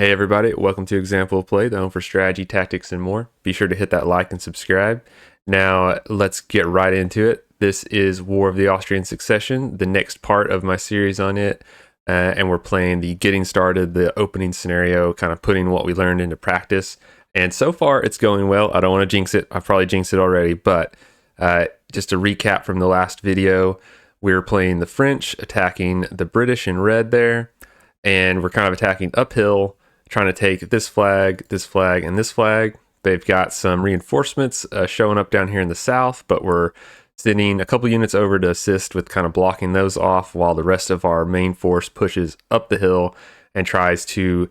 Hey everybody, welcome to Example of Play, the home for strategy, tactics, and more. Be sure to hit that like and subscribe. Now, let's get right into it. This is War of the Austrian Succession, the next part of my series on it. And we're playing the getting started, the opening scenario, kind of putting what we learned into practice. And so far, it's going well. I don't want to jinx it. I've probably jinxed it already, but just to recap from the last video, we were playing the French, attacking the British in red there, and we're kind of attacking uphill, trying to take this flag, and this flag. They've got some reinforcements showing up down here in the south, but we're sending a couple units over to assist with kind of blocking those off while the rest of our main force pushes up the hill and tries to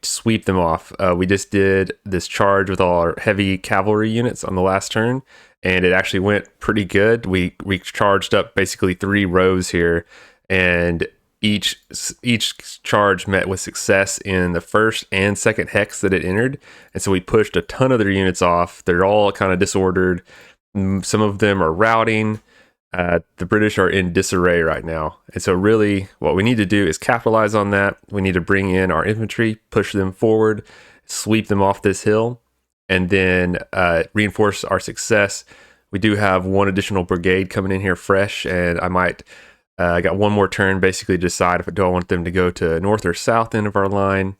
sweep them off. We just did this charge with all our heavy cavalry units on the last turn, and it actually went pretty good. We charged up basically 3 rows here, and each charge met with success in the first and second hex that it entered, and so we pushed a ton of their units off. They're all kind of disordered. Some of them are routing. The British are in disarray right now, and so really what we need to do is capitalize on that. We need to bring in our infantry, push them forward, sweep them off this hill, and then reinforce our success. We do have 1 additional brigade coming in here fresh, and I got 1 more turn basically to decide if I want them to go to north or south end of our line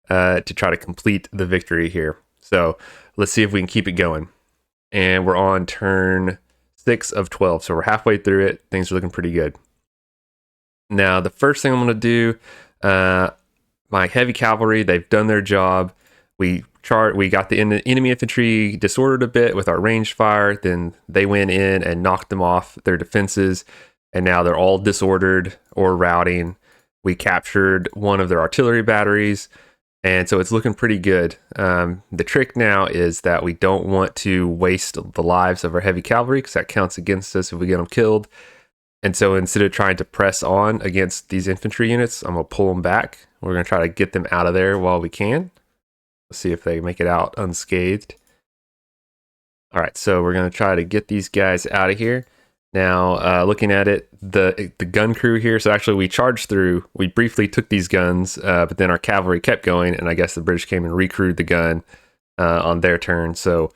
to try to complete the victory here. So let's see if we can keep it going. And we're on turn 6 of 12, so we're halfway through it. Things are looking pretty good. Now the first thing I'm going to do, my heavy cavalry, they've done their job. We got the enemy infantry disordered a bit with our ranged fire. Then they went in and knocked them off their defenses, and now they're all disordered or routing. We captured 1 of their artillery batteries, and so it's looking pretty good. The trick now is that we don't want to waste the lives of our heavy cavalry, because that counts against us if we get them killed. And so instead of trying to press on against these infantry units, I'm going to pull them back. We're going to try to get them out of there while we can. Let's see if they make it out unscathed. All right, so we're going to try to get these guys out of here. Now, looking at it, the gun crew here, so actually we charged through, we briefly took these guns, but then our cavalry kept going, and I guess the British came and recrewed the gun on their turn, so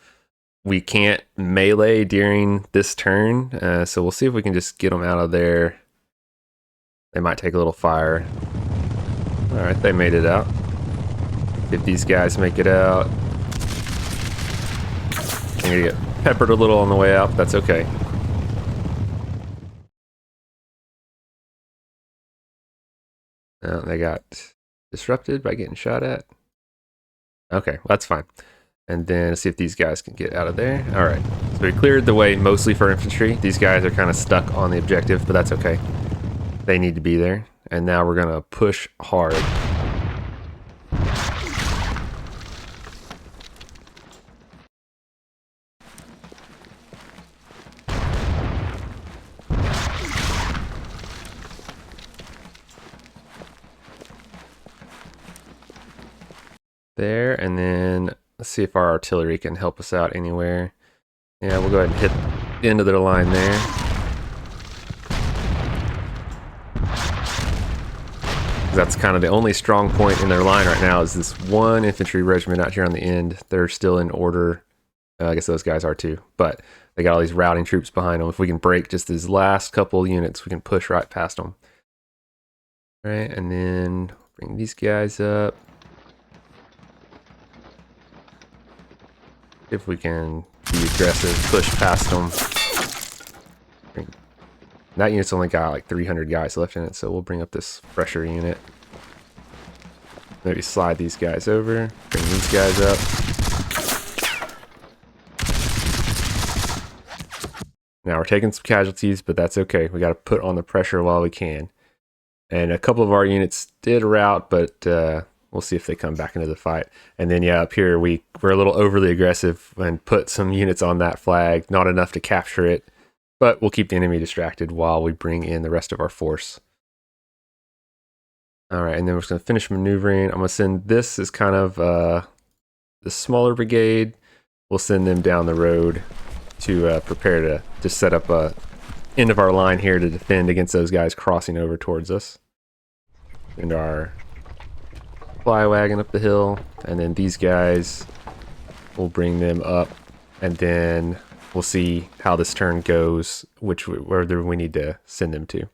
we can't melee during this turn, so we'll see if we can just get them out of there. They might take a little fire. Alright, they made it out. If these guys make it out, I'm gonna get peppered a little on the way out, but that's okay. They got disrupted by getting shot at. Okay, well, that's fine. And then let's see if these guys can get out of there. All right, so we cleared the way mostly for infantry. These guys are kind of stuck on the objective, but that's okay. They need to be there. And now we're gonna push hard. There, and then let's see if our artillery can help us out anywhere. Yeah, we'll go ahead and hit the end of their line there. That's kind of the only strong point in their line right now, is this 1 infantry regiment out here on the end. They're still in order. I guess those guys are too, but they got all these routing troops behind them. If we can break just these last couple units, we can push right past them. All right, and then bring these guys up. If we can be aggressive, push past them. That unit's only got like 300 guys left in it, so we'll bring up this fresher unit. Maybe slide these guys over, bring these guys up. Now we're taking some casualties, but that's okay. We got to put on the pressure while we can. And a couple of our units did rout, but we'll see if they come back into the fight. And then, yeah, up here, we're a little overly aggressive and put some units on that flag. Not enough to capture it, but we'll keep the enemy distracted while we bring in the rest of our force. All right, and then we're just going to finish maneuvering. I'm going to send this as kind of the smaller brigade. We'll send them down the road to prepare to just set up a end of our line here to defend against those guys crossing over towards us. And our supply wagon up the hill, and then these guys, we'll bring them up, and then we'll see how this turn goes, whether we need to send them to. All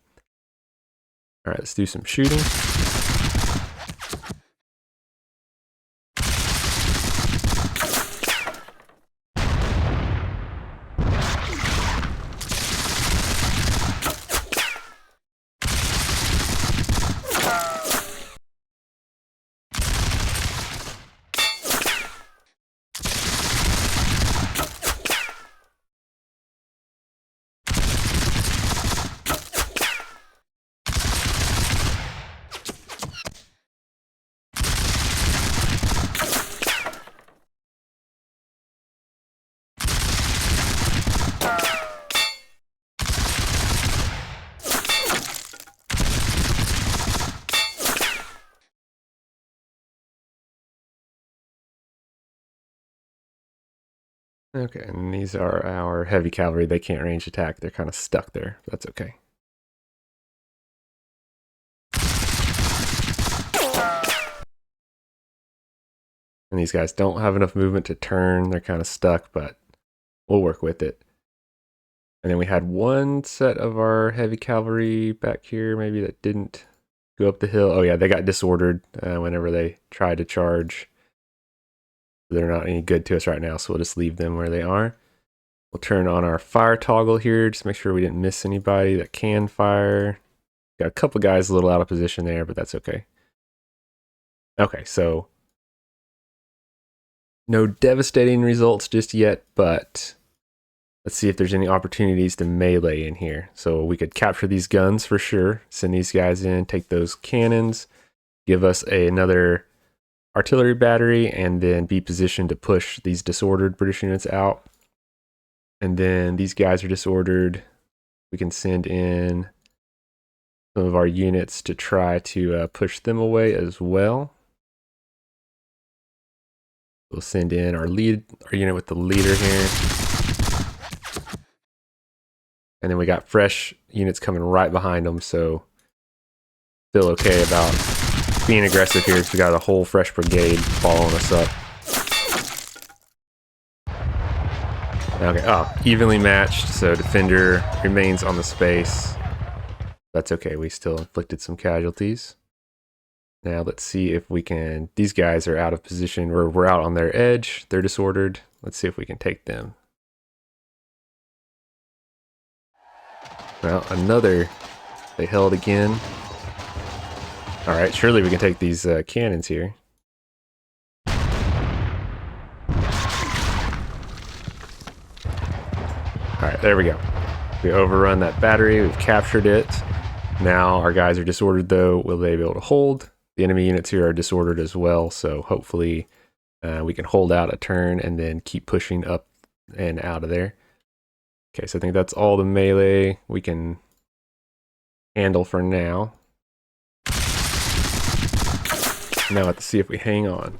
right, let's do some shooting. Okay, and these are our heavy cavalry. They can't range attack. They're kind of stuck there. That's okay. And these guys don't have enough movement to turn. They're kind of stuck, but we'll work with it. And then we had one set of our heavy cavalry back here, maybe that didn't go up the hill. Oh yeah, they got disordered whenever they tried to charge. They're not any good to us right now, so we'll just leave them where they are. We'll turn on our fire toggle here, just make sure we didn't miss anybody that can fire. Got a couple guys a little out of position there, but that's okay. Okay, so no devastating results just yet, but let's see if there's any opportunities to melee in here. So we could capture these guns for sure, send these guys in, take those cannons, give us another artillery battery, and then be positioned to push these disordered British units out. And then these guys are disordered. We can send in some of our units to try to push them away as well. We'll send in our unit with the leader here. And then we got fresh units coming right behind them, so still okay about being aggressive here because we got a whole fresh brigade following us up. Okay, oh, evenly matched, so defender remains on the space. That's okay, we still inflicted some casualties. Now let's see if we can, these guys are out of position, we're out on their edge, they're disordered. Let's see if we can take them. Well, they held again. All right, surely we can take these cannons here. All right, there we go. We overrun that battery, we've captured it. Now our guys are disordered though. Will they be able to hold? The enemy units here are disordered as well, so hopefully we can hold out a turn and then keep pushing up and out of there. Okay, so I think that's all the melee we can handle for now. Now let's see if we hang on.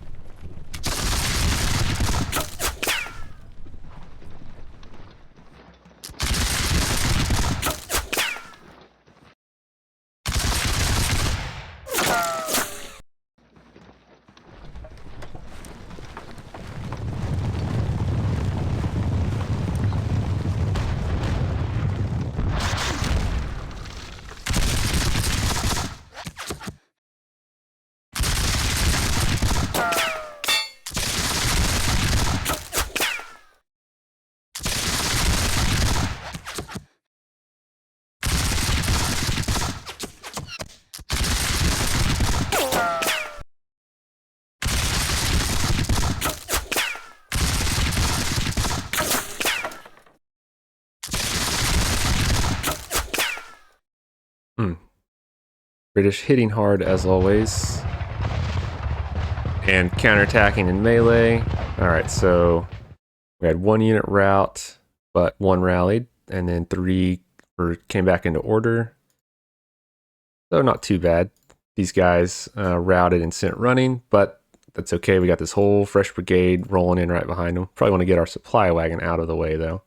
British hitting hard as always. And counterattacking in melee. Alright, so we had one unit rout, but one rallied, and then three came back into order. So not too bad. These guys routed and sent running, but that's okay. We got this whole fresh brigade rolling in right behind them. Probably want to get our supply wagon out of the way though.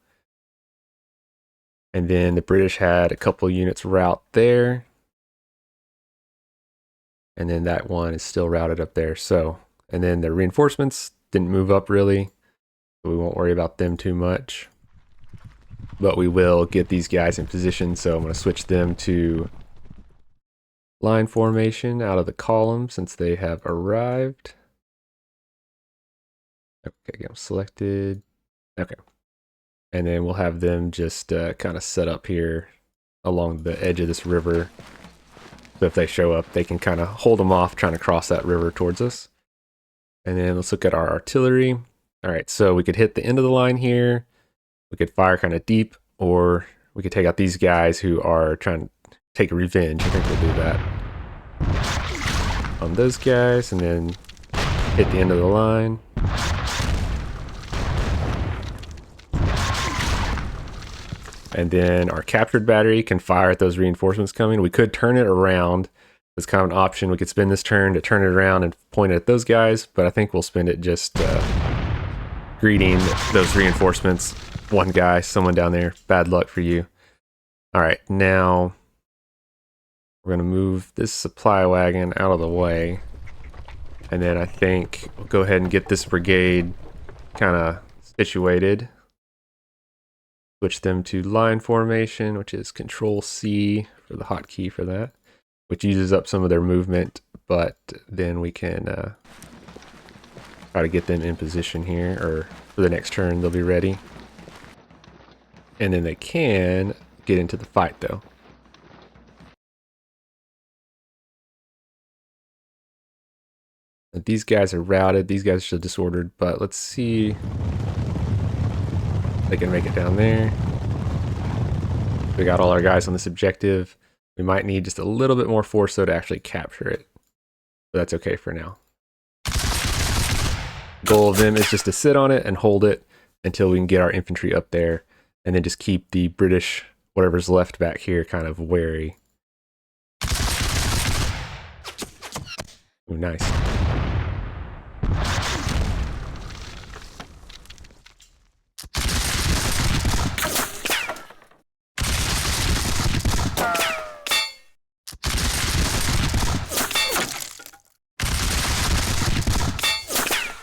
And then the British had a couple units rout there. And then that one is still routed up there. So, and then the reinforcements didn't move up really. So we won't worry about them too much. But we will get these guys in position. So I'm going to switch them to line formation out of the column since they have arrived. Okay, get them selected. Okay. And then we'll have them just kind of set up here along the edge of this river. So if they show up, they can kind of hold them off trying to cross that river towards us. And then let's look at our artillery. All right, so we could hit the end of the line here. We could fire kind of deep, or we could take out these guys who are trying to take revenge. I think we'll do that on those guys, and then hit the end of the line. And then our captured battery can fire at those reinforcements coming. We could turn it around. It's kind of an option. We could spend this turn to turn it around and point it at those guys, but I think we'll spend it just greeting those reinforcements. One guy, someone down there, bad luck for you. All right, now we're gonna move this supply wagon out of the way. And then I think we'll go ahead and get this brigade kind of situated. Switch them to line formation, which is Control C for the hotkey for that, which uses up some of their movement, but then we can try to get them in position here, or for the next turn they'll be ready. And then they can get into the fight though. These guys are routed, these guys are still disordered, but let's see. They can make it down there. We got all our guys on this objective. We might need just a little bit more force though to actually capture it. But that's okay for now. The goal of them is just to sit on it and hold it until we can get our infantry up there, and then just keep the British, whatever's left back here, kind of wary. Ooh, nice.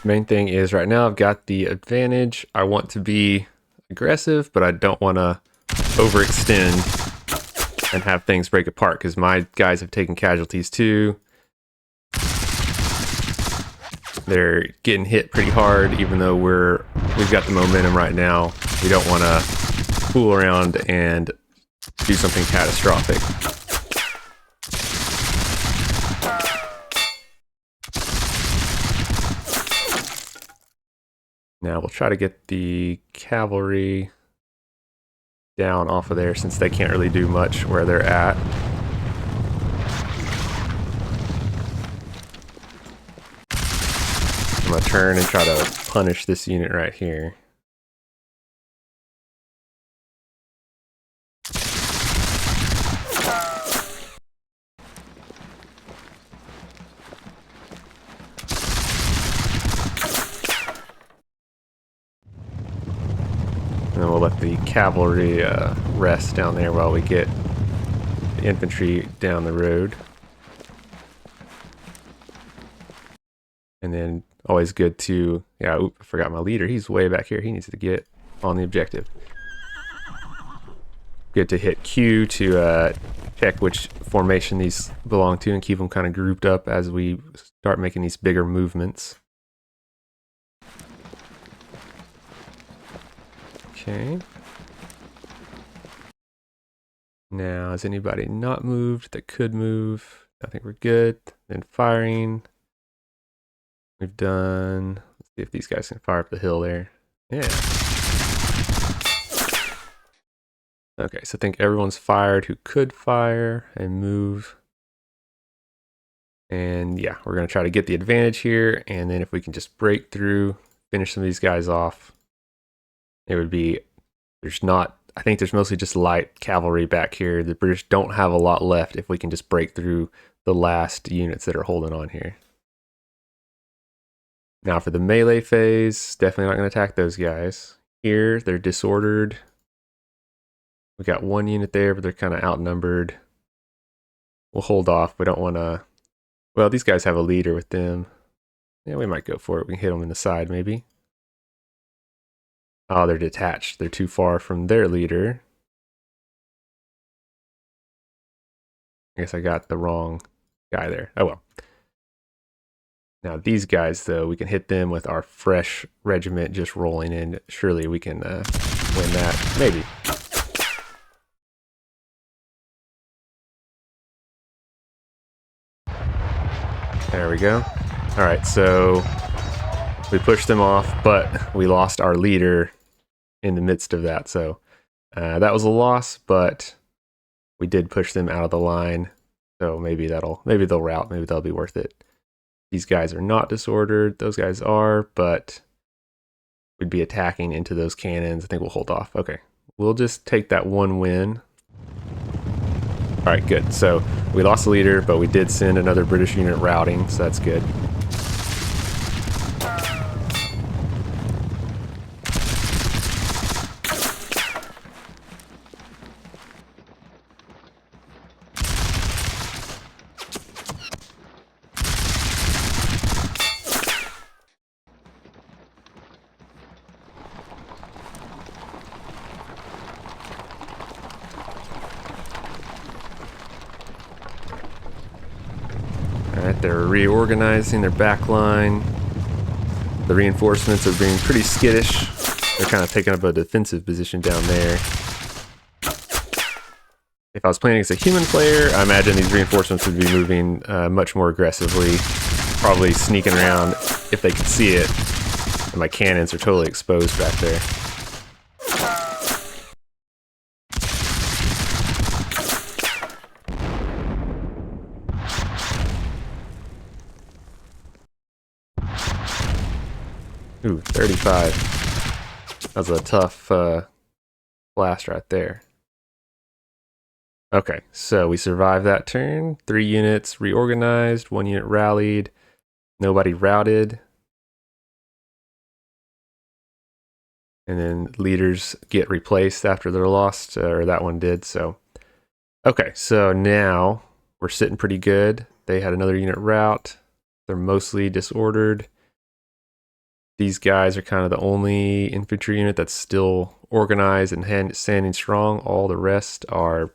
Main thing is right now I've got the advantage. I want to be aggressive, but I don't want to overextend and have things break apart because my guys have taken casualties too. They're getting hit pretty hard, even though we've got the momentum right now. We don't want to fool around and do something catastrophic. Now we'll try to get the cavalry down off of there since they can't really do much where they're at. I'm going to turn and try to punish this unit right here. And then we'll let the cavalry rest down there while we get the infantry down the road. And then always good to, yeah, I forgot my leader. He's way back here. He needs to get on the objective. Good to hit Q to check which formation these belong to and keep them kind of grouped up as we start making these bigger movements. Okay. Now, has anybody not moved that could move? I think we're good. Then firing. We've done, let's see if these guys can fire up the hill there. Yeah. Okay, so I think everyone's fired who could fire and move. And yeah, we're going to try to get the advantage here. And then if we can just break through, finish some of these guys off, it would be, I think there's mostly just light cavalry back here. The British don't have a lot left if we can just break through the last units that are holding on here. Now for the melee phase, definitely not going to attack those guys. Here, they're disordered. We got one unit there, but they're kind of outnumbered. We'll hold off. We don't want to Well, these guys have a leader with them. Yeah, we might go for it. We can hit them in the side, maybe. Oh, they're detached. They're too far from their leader. I guess I got the wrong guy there. Oh well. Now these guys, though, we can hit them with our fresh regiment just rolling in. Surely we can win that. Maybe. There we go. All right, so we pushed them off, but we lost our leader in the midst of that. So that was a loss, but we did push them out of the line. So maybe they'll rout. Maybe they'll be worth it. These guys are not disordered. Those guys are, but we'd be attacking into those cannons. I think we'll hold off. Okay, we'll just take that one win. All right, good. So we lost the leader, but we did send another British unit routing, so that's good. Alright, they're reorganizing their back line. The reinforcements are being pretty skittish. They're kind of taking up a defensive position down there. If I was playing against a human player, I imagine these reinforcements would be moving much more aggressively, probably sneaking around if they could see it. And my cannons are totally exposed back there. Ooh, 35. That was a tough blast right there. Okay, so we survived that turn. 3 units reorganized, 1 unit rallied, nobody routed. And then leaders get replaced after they're lost, or that one did. So, okay, so now we're sitting pretty good. They had another unit rout. They're mostly disordered. These guys are kind of the only infantry unit that's still organized and standing strong. All the rest are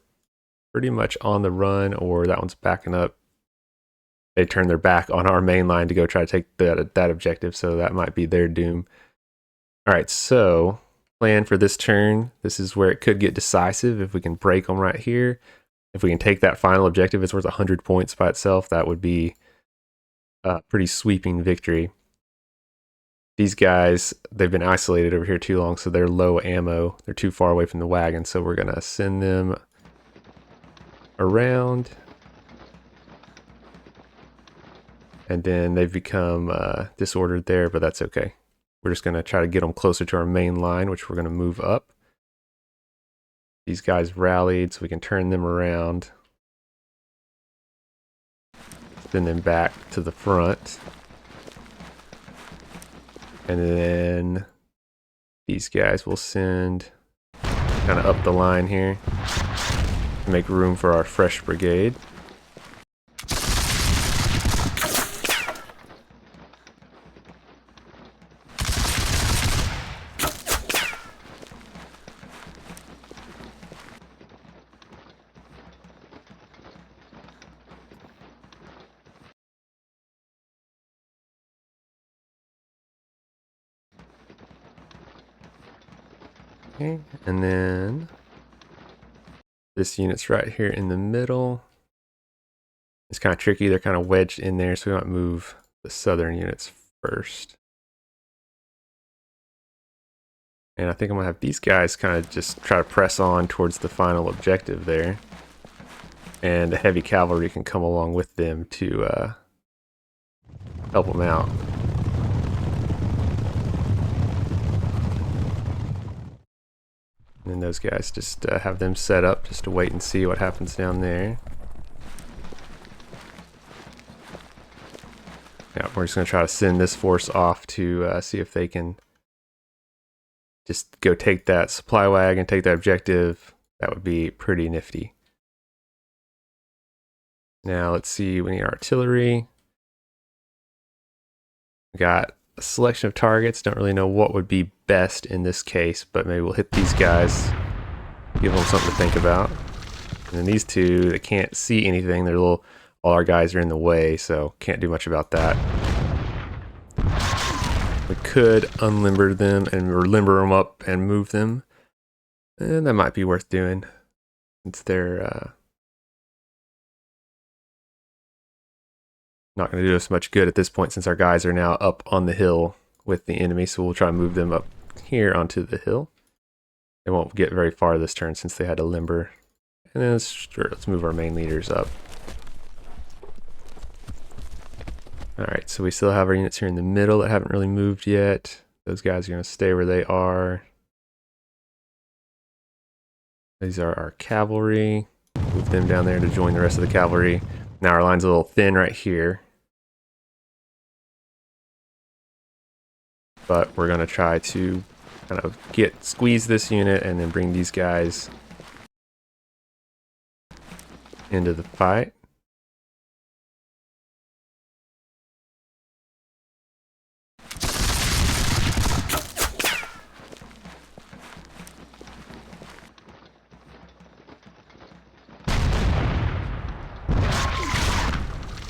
pretty much on the run, or that one's backing up. They turned their back on our main line to go try to take that objective, so that might be their doom. All right, so plan for this turn. This is where it could get decisive if we can break them right here. If we can take that final objective, it's worth 100 points by itself. That would be a pretty sweeping victory. These guys, they've been isolated over here too long, so they're low ammo. They're too far away from the wagon, so we're going to send them around. And then they've become disordered there, but that's okay. We're just going to try to get them closer to our main line, which we're going to move up. These guys rallied, so we can turn them around. Send them back to the front. And then these guys will send kind of up the line here to make room for our fresh brigade. Okay, and then this unit's right here in the middle. It's kind of tricky. They're kind of wedged in there, so we might move the southern units first. And I think I'm going to have these guys kind of just try to press on towards the final objective there. And the heavy cavalry can come along with them to help them out. And then those guys just have them set up just to wait and see what happens down there. Yeah, we're just going to try to send this force off to see if they can just go take that supply wagon, take that objective. That would be pretty nifty. Now let's see, we need artillery. We got a selection of targets. Don't really know what would be best in this case, but maybe we'll hit these guys, give them something to think about. And then these two, they can't see anything. They're all our guys are in the way, so can't do much about that. We could unlimber them or limber them up and move them. And that might be worth doing since they're not going to do us much good at this point since our guys are now up on the hill with the enemy. So we'll try and move them up here onto the hill. They won't get very far this turn since they had to limber. And then let's move our main leaders up. Alright, so we still have our units here in the middle that haven't really moved yet. Those guys are going to stay where they are. These are our cavalry. Move them down there to join the rest of the cavalry. Now our line's a little thin right here. But we're going to try to kind of squeeze this unit and then bring these guys into the fight.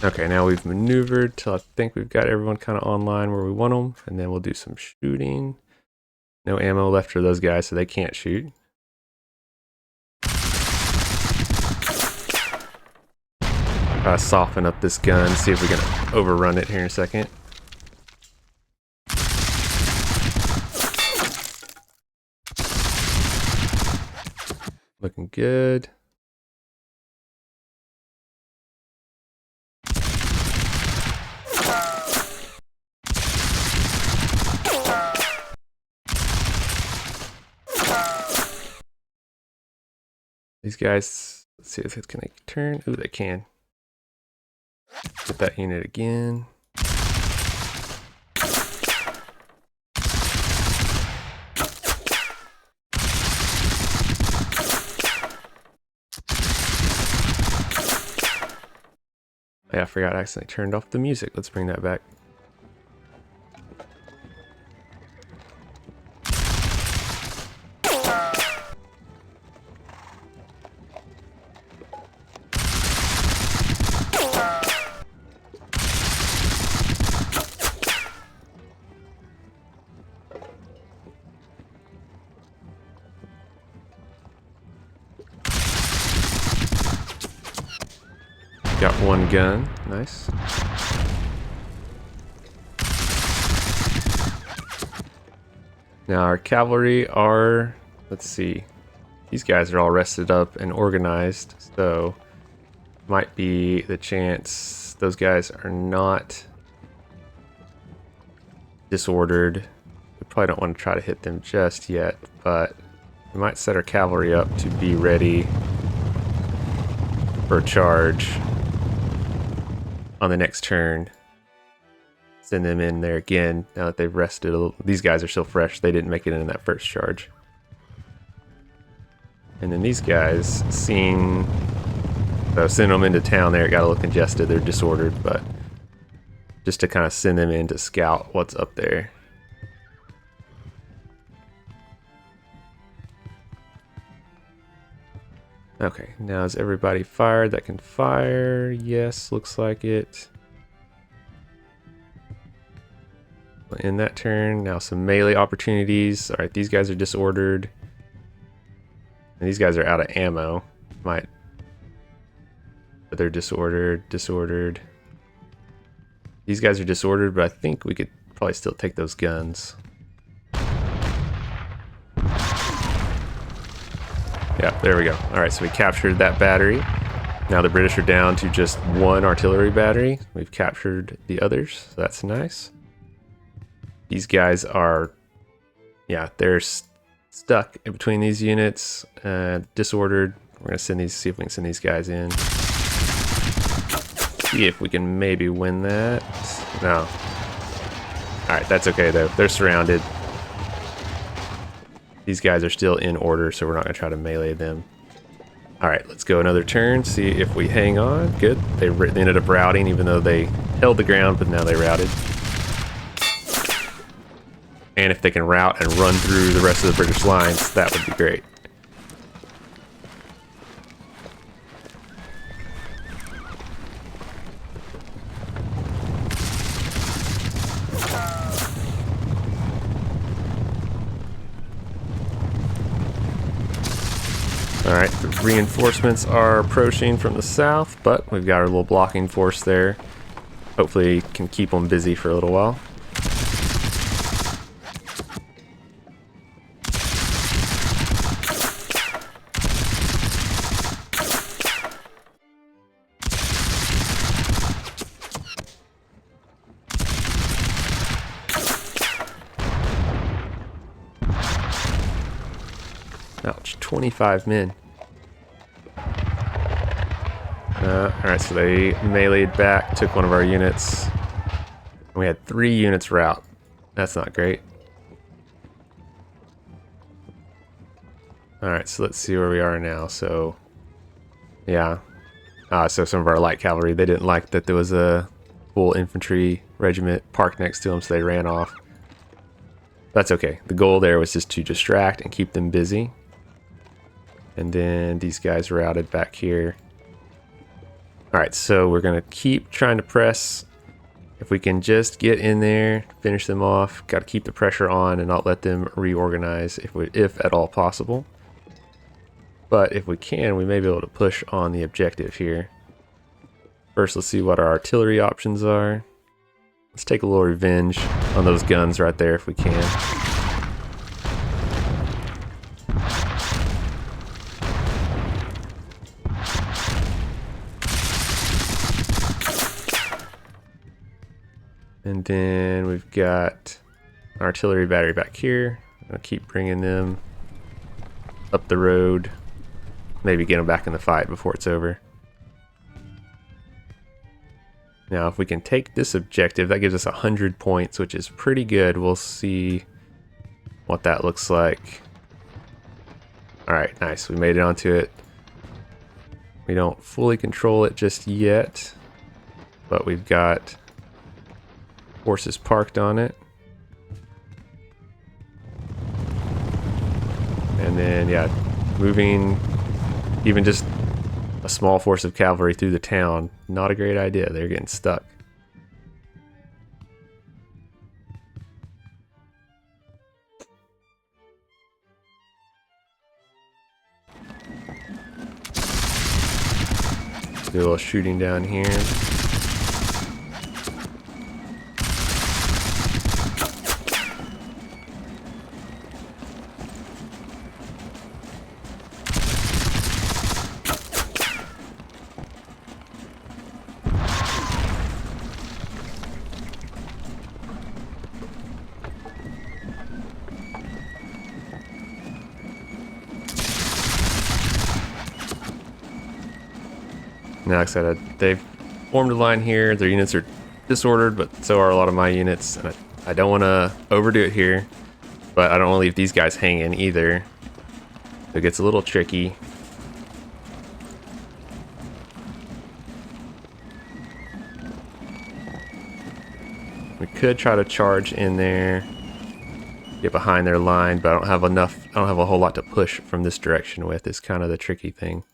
Okay, now we've maneuvered till I think we've got everyone kind of online where we want them, and then we'll do some shooting. No ammo left for those guys, so they can't shoot. Try to soften up this gun, see if we can overrun it here in a second. Looking good. These guys, let's see if it can turn. Ooh, they can. Hit that unit again. Yeah, I forgot I accidentally turned off the music. Let's bring that back. Got one gun, nice. Now our cavalry are, let's see, these guys are all rested up and organized, so might be the chance those guys are not disordered. We probably don't want to try to hit them just yet, but we might set our cavalry up to be ready for a charge on the next turn. Send them in there again now that they've rested a little. These guys are still fresh. They didn't make it in that first charge. And then these guys, so send them into town there. It got a little congested. They're disordered, but just to kind of send them in to scout what's up there. Okay, now is everybody fired that can fire? Yes, looks like it. In that turn, now some melee opportunities. All right, these guys are disordered. And these guys are out of ammo. But they're disordered. These guys are disordered, but I think we could probably still take those guns. Yeah, there we go. All right, so we captured that battery. Now the British are down to just one artillery battery. We've captured the others, so that's nice. These guys are, yeah, they're stuck in between these units, disordered. We're gonna see if we can send these guys in. See if we can maybe win that. No. All right, that's okay though. They're surrounded. These guys are still in order, so we're not going to try to melee them. Alright, let's go another turn, see if we hang on. Good. They ended up routing, even though they held the ground, but now they routed. And if they can route and run through the rest of the British lines, that would be great. Alright, the reinforcements are approaching from the south, but we've got our little blocking force there. Hopefully can keep them busy for a little while. Ouch, 25 men. Alright, so they meleeed back, took one of our units. We had 3 units rout. That's not great. Alright, so let's see where we are now. So, yeah. So some of our light cavalry, they didn't like that there was a full infantry regiment parked next to them, so they ran off. That's okay. The goal there was just to distract and keep them busy. And then these guys routed back here. Alright, so we're going to keep trying to press. If we can just get in there, finish them off, got to keep the pressure on and not let them reorganize if at all possible. But if we can, we may be able to push on the objective here. First, let's see what our artillery options are. Let's take a little revenge on those guns right there if we can. And then we've got an artillery battery back here. I'm gonna keep bringing them up the road. Maybe get them back in the fight before it's over. Now, if we can take this objective, that gives us 100 points, which is pretty good. We'll see what that looks like. All right, nice. We made it onto it. We don't fully control it just yet, but we've got forces parked on it. And then, yeah, moving even just a small force of cavalry through the town, not a great idea. They're getting stuck. Do a little shooting down here. Now, like I said, they've formed a line here. Their units are disordered, but so are a lot of my units. And I don't want to overdo it here, but I don't want to leave these guys hanging either. So it gets a little tricky. We could try to charge in there, get behind their line, but I don't have enough. I don't have a whole lot to push from this direction with. Is kind of the tricky thing.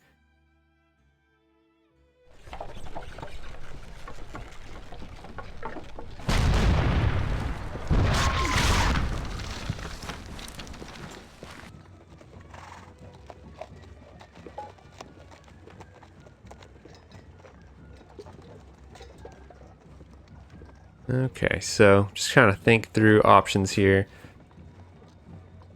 Okay, so just kind of think through options here.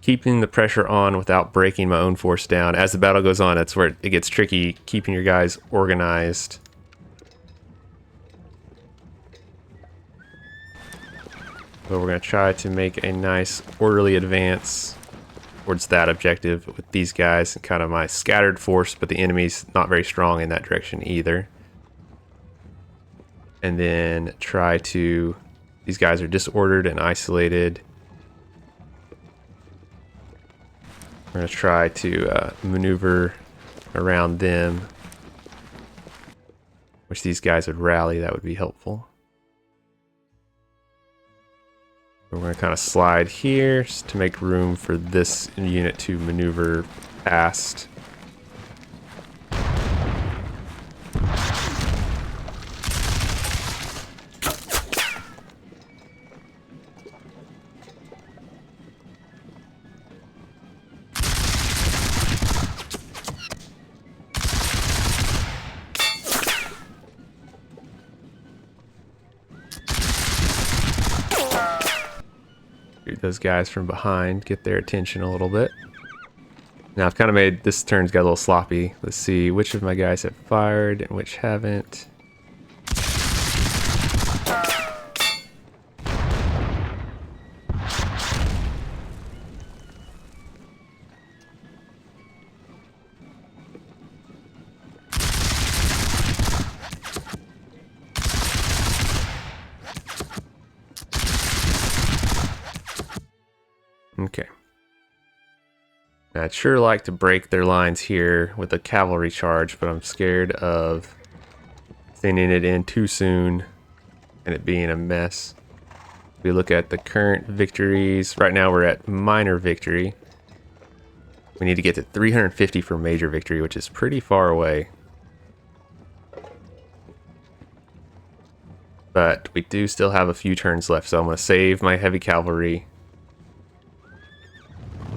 Keeping the pressure on without breaking my own force down. As the battle goes on, that's where it gets tricky, keeping your guys organized. But we're going to try to make a nice orderly advance towards that objective with these guys and kind of my scattered force, but the enemy's not very strong in that direction either. And then try to, these guys are disordered and isolated. We're going to try to maneuver around them, which these guys would rally. That would be helpful. We're going to kind of slide here just to make room for this unit to maneuver past. Those guys from behind, get their attention a little bit. Now I've kind of made this turn's got a little sloppy. Let's see which of my guys have fired and which haven't. Okay. Now, I'd sure like to break their lines here with a cavalry charge, but I'm scared of sending it in too soon and it being a mess. If we look at the current victories, right now we're at minor victory. We need to get to 350 for major victory, which is pretty far away. But we do still have a few turns left, so I'm going to save my heavy cavalry.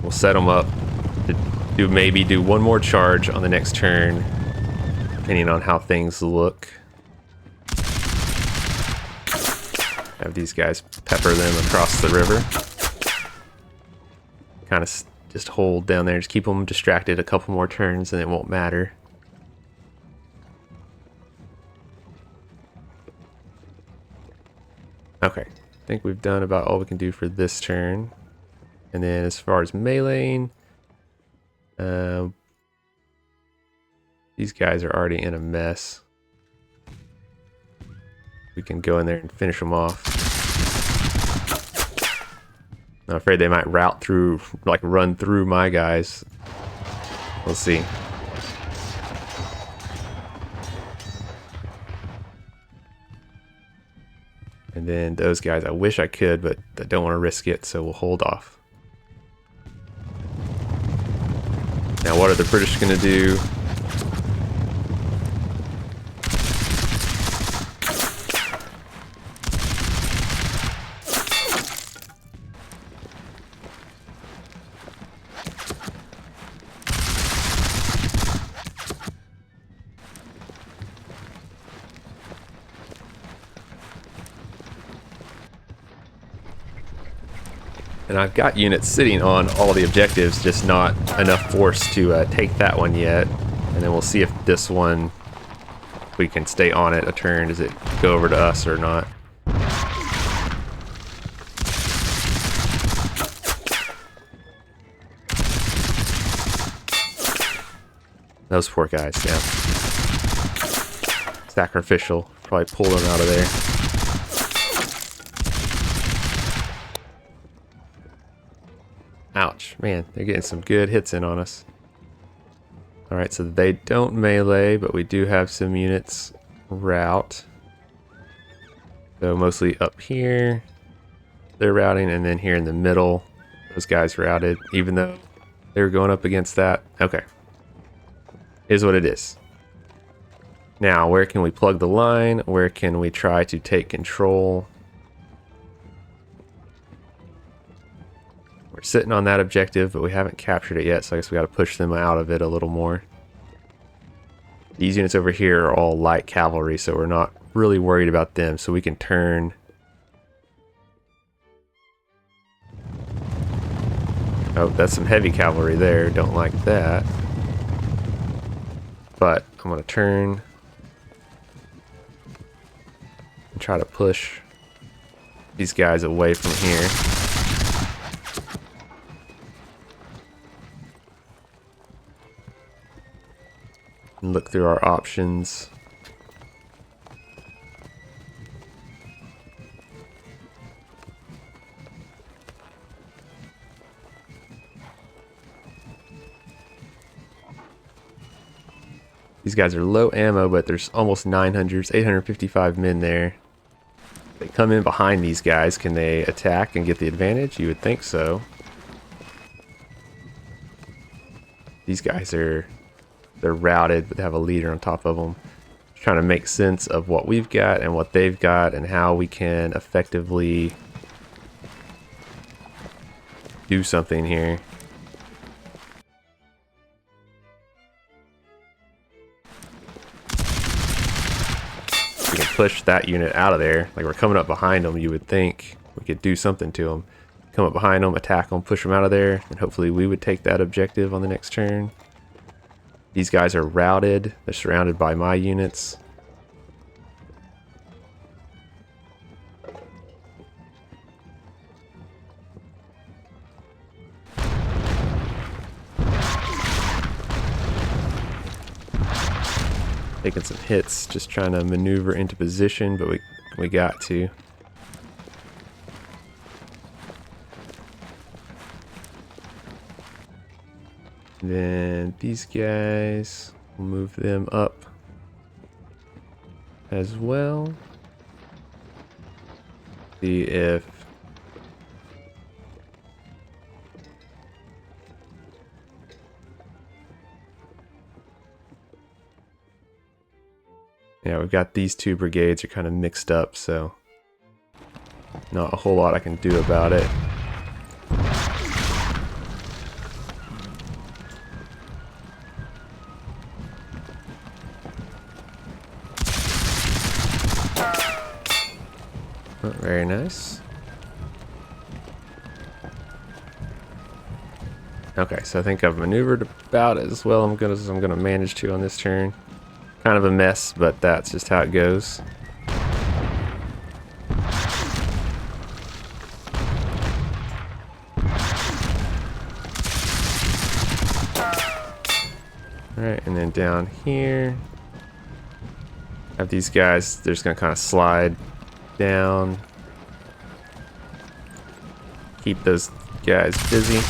We'll set them up to maybe do one more charge on the next turn, depending on how things look. Have these guys pepper them across the river. Kind of just hold down there, just keep them distracted a couple more turns and it won't matter. Okay, I think we've done about all we can do for this turn. And then as far as meleeing, these guys are already in a mess. We can go in there and finish them off. I'm afraid they might rout through, like run through my guys. We'll see. And then those guys, I wish I could, but I don't want to risk it, so we'll hold off. Now, what are the British going to do? And I've got units sitting on all the objectives, just not enough force to take that one yet. And then we'll see if this one, we can stay on it a turn. Does it go over to us or not? Those poor guys, yeah. Sacrificial. Probably pull them out of there. Ouch, man, they're getting some good hits in on us. Alright, so they don't melee, but we do have some units rout. So mostly up here, they're routing, and then here in the middle, those guys routed, even though they were going up against that. Okay. Is what it is. Now, where can we plug the line? Where can we try to take control? We're sitting on that objective, but we haven't captured it yet, so I guess we got to push them out of it a little more. These units over here are all light cavalry, so we're not really worried about them, so we can turn. Oh, that's some heavy cavalry there. Don't like that. But I'm going to turn and try to push these guys away from here. And look through our options. These guys are low ammo, but there's almost 900, 855 men there. They come in behind these guys. Can they attack and get the advantage? You would think so. These guys they're routed, but they have a leader on top of them. Trying to make sense of what we've got and what they've got and how we can effectively do something here. We can push that unit out of there. Like, we're coming up behind them, you would think we could do something to them. Come up behind them, attack them, push them out of there, and hopefully we would take that objective on the next turn. These guys are routed. They're surrounded by my units. Taking some hits, just trying to maneuver into position, but we got to. Then these guys, we'll move them up as well. See if yeah, we've got these two brigades are kind of mixed up, so not a whole lot I can do about it. Oh, very nice. Okay, so I think I've maneuvered about as well as I'm gonna manage to on this turn. Kind of a mess, but that's just how it goes. Alright, and then down here, have these guys, they're just gonna kind of slide down. Keep those guys busy.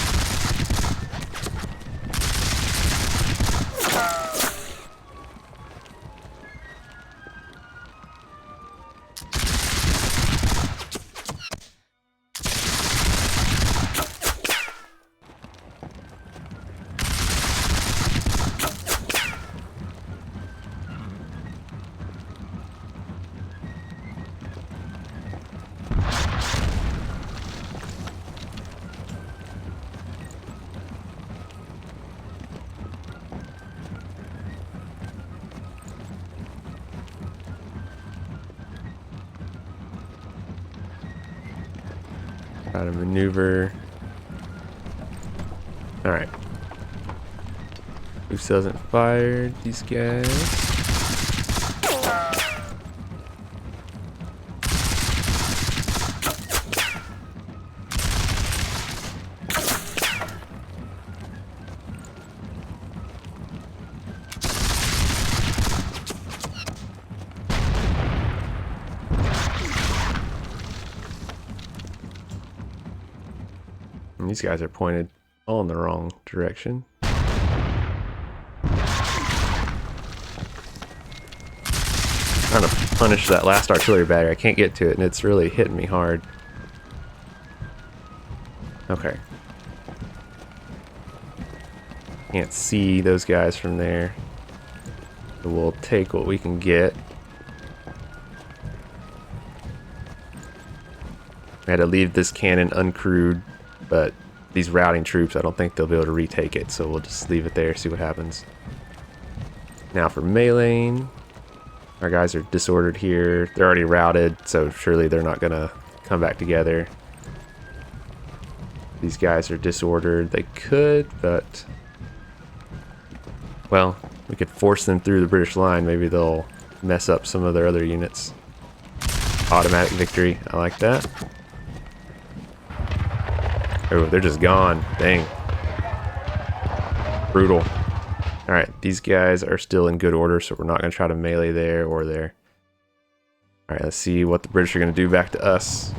Try to maneuver. Alright. Who hasn't fired these guys? And these guys are pointed all in the wrong direction. Trying to punish that last artillery battery. I can't get to it, and it's really hitting me hard. Okay. Can't see those guys from there. So we'll take what we can get. I had to leave this cannon uncrewed, but these routing troops, I don't think they'll be able to retake it, so we'll just leave it there, see what happens. Now for meleeing, our guys are disordered here. They're already routed, so surely they're not gonna come back together. These guys are disordered. They could, but well, we could force them through the British line. Maybe they'll mess up some of their other units. Automatic victory. I like that. Oh, they're just gone. Dang. Brutal. Alright, these guys are still in good order, so we're not going to try to melee there or there. Alright, let's see what the British are going to do back to us.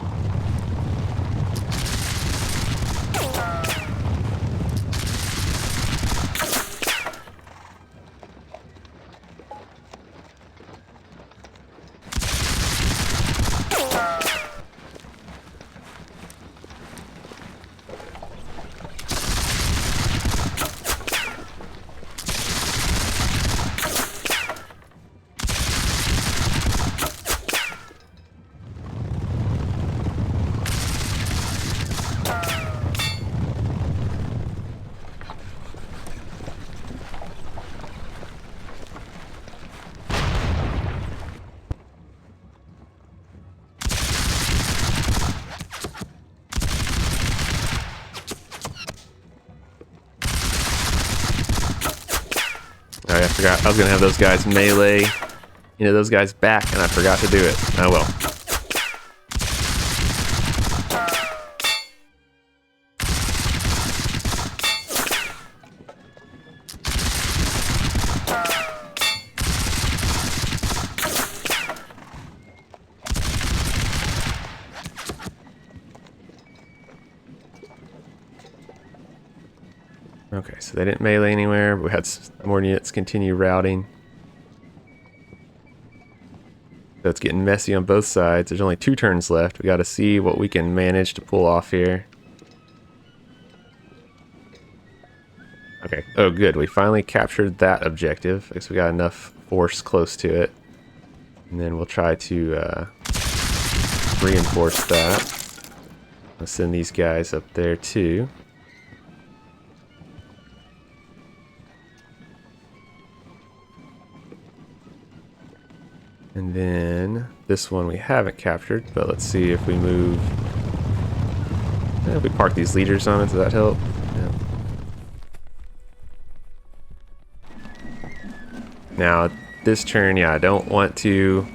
I forgot. I was gonna have those guys melee, you know, those guys back, and I forgot to do it. Oh well. Okay, so they didn't melee anywhere, but we had more units continue routing. So it's getting messy on both sides. There's only 2 turns left. We got to see what we can manage to pull off here. Okay, oh good, we finally captured that objective. I guess we got enough force close to it. And then we'll try to reinforce that. I'll send these guys up there too. And then this one we haven't captured, but let's see if we move. If we park these leaders on it, does that help? Yeah. Now, this turn, yeah, I don't want to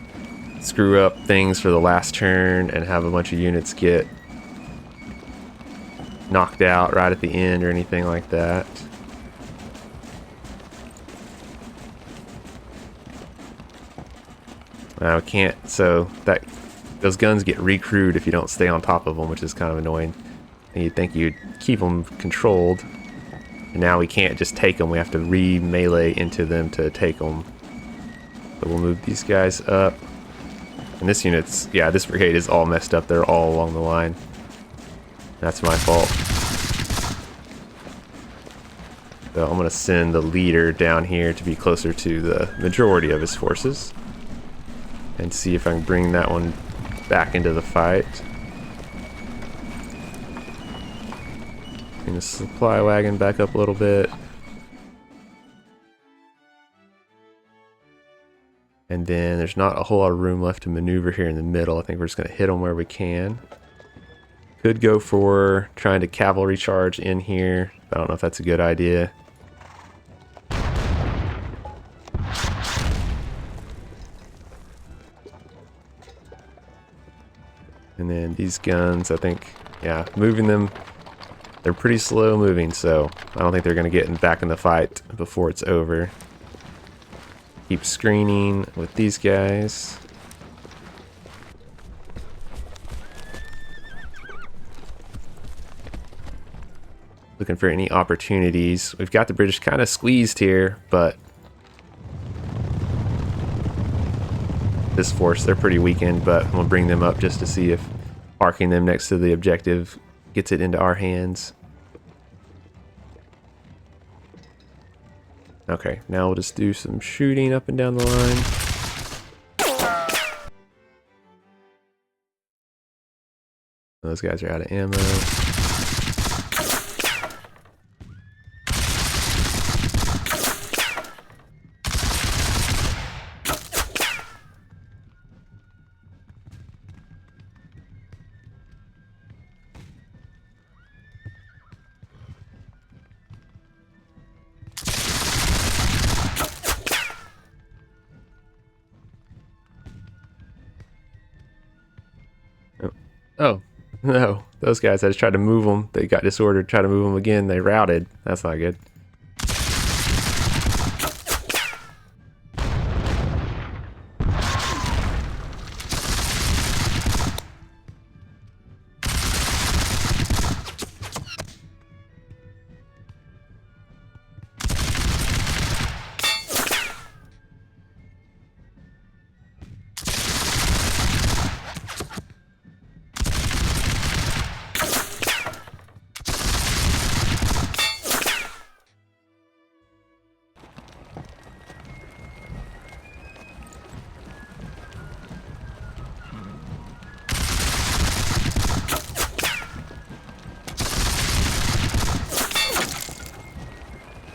screw up things for the last turn and have a bunch of units get knocked out right at the end or anything like that. We can't, so that those guns get recrewed if you don't stay on top of them, which is kind of annoying. And you'd think you'd keep them controlled, and now we can't just take them. We have to re-melee into them to take them. So we'll move these guys up. And this unit's, yeah, this brigade is all messed up. They're all along the line. That's my fault. So I'm gonna send the leader down here to be closer to the majority of his forces. And see if I can bring that one back into the fight. Bring the supply wagon back up a little bit. And then there's not a whole lot of room left to maneuver here in the middle. I think we're just going to hit them where we can. Could go for trying to cavalry charge in here. I don't know if that's a good idea. And then these guns, I think, yeah, moving them, they're pretty slow moving, so I don't think they're going to get back in the fight before it's over. Keep screening with these guys. Looking for any opportunities. We've got the British kind of squeezed here, but this force, they're pretty weakened, but I'm gonna bring them up just to see if parking them next to the objective gets it into our hands. Okay, now we'll just do some shooting up and down the line. Those guys are out of ammo. Oh, no. Those guys, I just tried to move them. They got disordered. Tried to move them again. They routed. That's not good.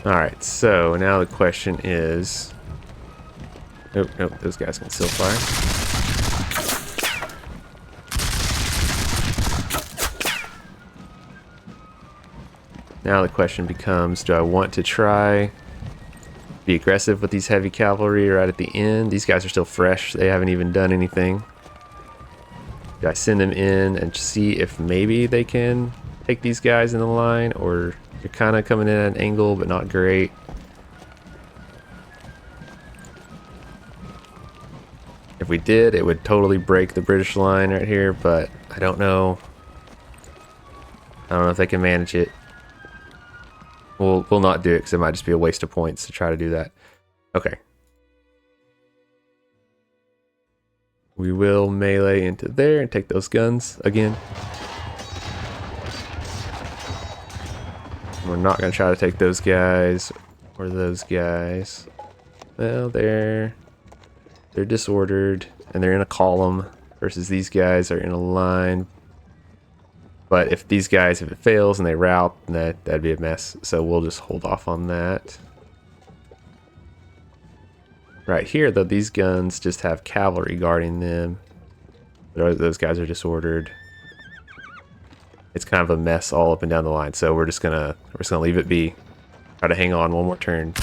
Alright, so now the question is... Nope, nope, those guys can still fire. Now the question becomes, do I want to try be aggressive with these heavy cavalry right at the end. These guys are still fresh. They haven't even done anything. Do I send them in and see if maybe they can take these guys in the line, or they're kind of coming in at an angle but not great? If we did, it would totally break the British line right here, but I don't know. I don't know if they can manage it. We'll not do it because it might just be a waste of points to try to do that. Okay. We will melee into there and take those guns again. We're not going to try to take those guys or those guys. Well, they're disordered and they're in a column versus these guys are in a line. But if these guys, if it fails and they rout, that'd be a mess. So we'll just hold off on that. Right here, though, these guns just have cavalry guarding them. Those guys are disordered. It's kind of a mess all up and down the line. So we're just gonna leave it be. Try to hang on one more turn.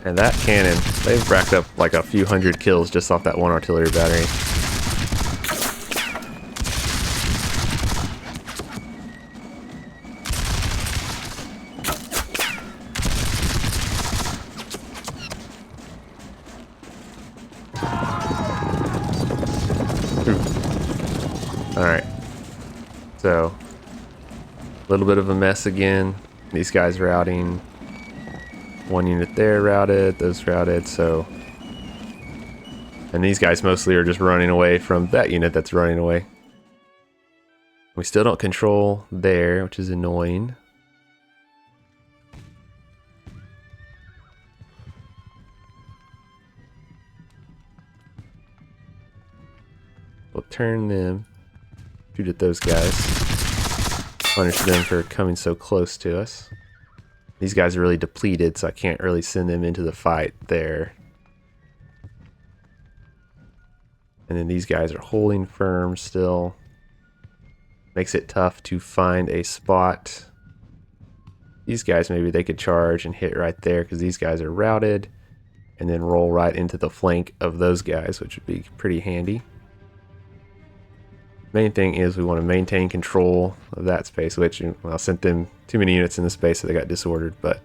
And that cannon, they've racked up like a few hundred kills just off that one artillery battery. Alright. So, a little bit of a mess again. These guys routing. One unit there routed, those routed, so... And these guys mostly are just running away from that unit that's running away. We still don't control there, which is annoying. We'll turn them, shoot at those guys. Punish them for coming so close to us. These guys are really depleted, so I can't really send them into the fight there. And then these guys are holding firm still. Makes it tough to find a spot. These guys, maybe they could charge and hit right there because these guys are routed. And then roll right into the flank of those guys, which would be pretty handy. Main thing is we want to maintain control of that space, which, well, I sent them too many units in the space so they got disordered, but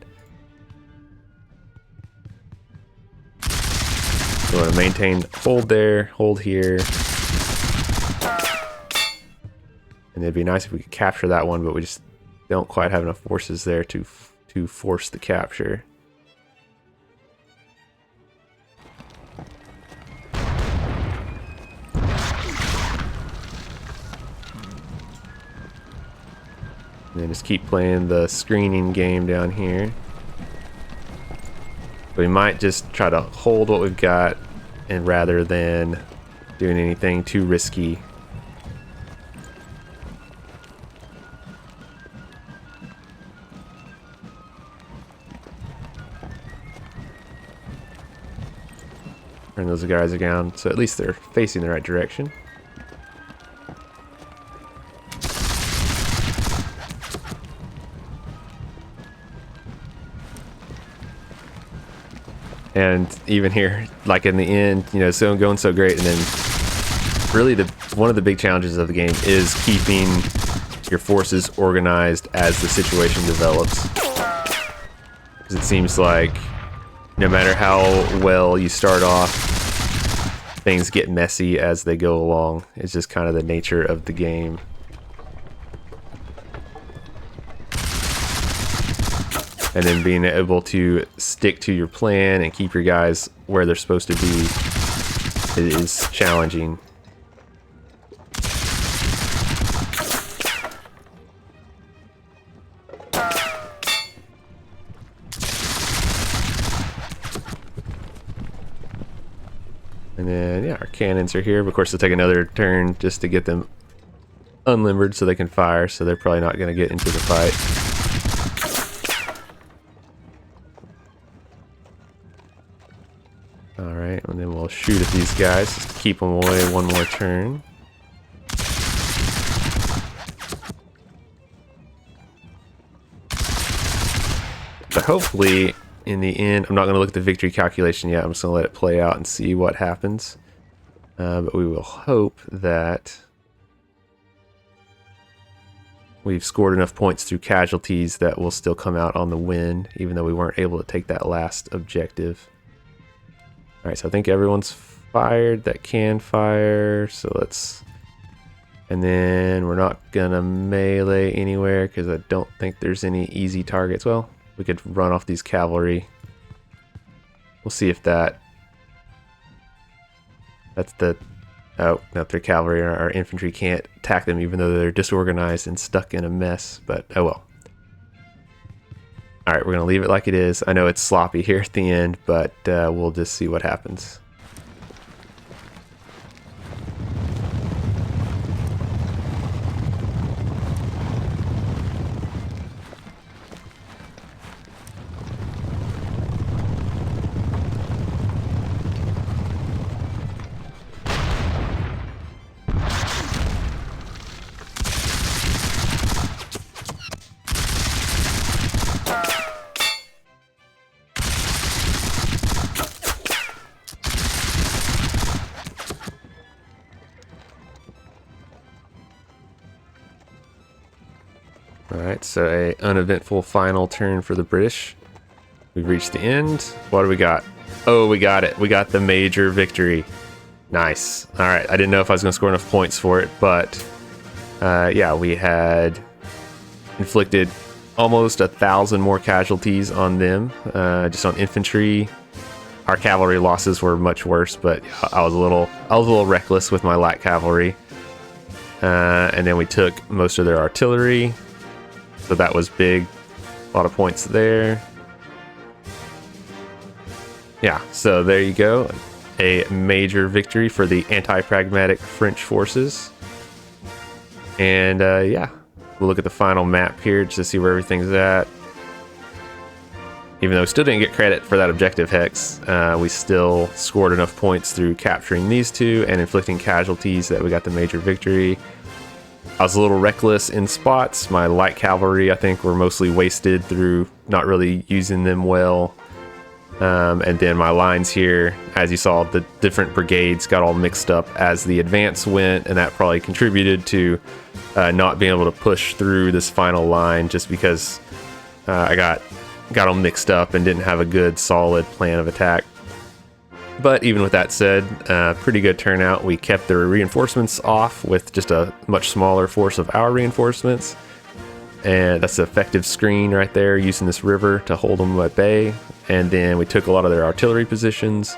we want to maintain hold there, hold here. And it'd be nice if we could capture that one, but we just don't quite have enough forces there to force the capture. And then just keep playing the screening game down here. We might just try to hold what we've got, and rather than doing anything too risky. Turn those guys around so at least they're facing the right direction. And even here, like in the end, you know, so going so great, and then really one of the big challenges of the game is keeping your forces organized as the situation develops. Because it seems like no matter how well you start off, things get messy as they go along. It's just kind of the nature of the game. and then being able to stick to your plan and keep your guys where they're supposed to be is challenging. And then, yeah, our cannons are here. But of course, it'll take another turn just to get them unlimbered so they can fire, so they're probably not going to get into the fight. Alright, and then we'll shoot at these guys just to keep them away one more turn. But hopefully, in the end, I'm not going to look at the victory calculation yet. I'm just going to let it play out and see what happens. But we will hope that we've scored enough points through casualties that we'll still come out on the win, even though we weren't able to take that last objective. Alright, so I think everyone's fired that can fire, so let's... And then we're not gonna melee anywhere because I don't think there's any easy targets. Well, we could run off these cavalry. We'll see if that's the... Oh, no, their cavalry. Our infantry can't attack them even though they're disorganized and stuck in a mess, but oh well. Alright, we're going to leave it like it is. I know it's sloppy here at the end, but we'll just see what happens. Alright, so a uneventful final turn for the British. We've reached the end. What do we got? Oh, we got it. We got the major victory. Nice. Alright, I didn't know if I was going to score enough points for it, but yeah, we had inflicted almost 1,000 more casualties on them, just on infantry. Our cavalry losses were much worse, but I was a little reckless with my light cavalry. And then we took most of their artillery. So that was big. A lot of points there. Yeah, so there you go. A major victory for the anti-pragmatic French forces. And yeah, we'll look at the final map here just to see where everything's at. Even though we still didn't get credit for that objective hex, we still scored enough points through capturing these two and inflicting casualties that we got the major victory. I was a little reckless in spots. My light cavalry, I think, were mostly wasted through not really using them well. And then my lines here, as you saw, the different brigades got all mixed up as the advance went, and that probably contributed to not being able to push through this final line just because I got them mixed up and didn't have a good solid plan of attack. But even with that said, pretty good turnout. We kept the reinforcements off with just a much smaller force of our reinforcements. And that's the effective screen right there, using this river to hold them at bay. And then we took a lot of their artillery positions.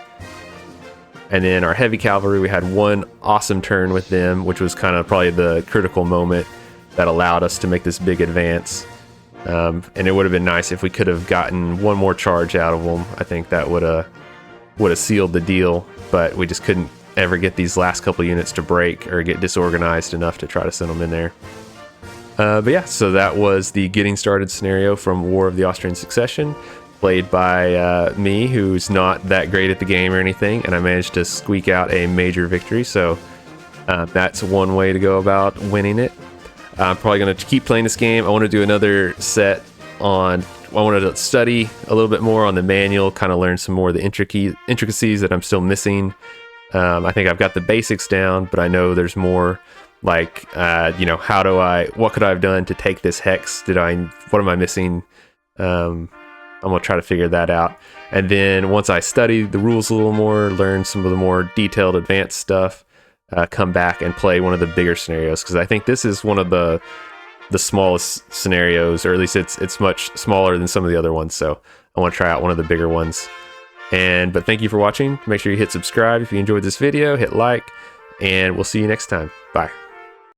And then our heavy cavalry, we had one awesome turn with them, which was kind of probably the critical moment that allowed us to make this big advance. And it would have been nice if we could have gotten one more charge out of them. I think that would have sealed the deal, but we just couldn't ever get these last couple units to break or get disorganized enough to try to send them in there. But yeah, so that was the getting started scenario from War of the Austrian Succession, played by me, who's not that great at the game or anything, and I managed to squeak out a major victory. So that's one way to go about winning it. I'm probably going to keep playing this game. I want to do another set on... I wanted to study a little bit more on the manual, kind of learn some more of the intricacies that I'm still missing. I think I've got the basics down, but I know there's more, like, you know, what could I have done to take this hex? What am I missing? I'm going to try to figure that out. And then once I study the rules a little more, learn some of the more detailed advanced stuff, come back and play one of the bigger scenarios. Because I think this is one of the the smallest scenarios, or at least it's much smaller than some of the other ones. So I want to try out one of the bigger ones. But thank you for watching. Make sure you hit subscribe if you enjoyed this video, hit like, and we'll see you next time. Bye.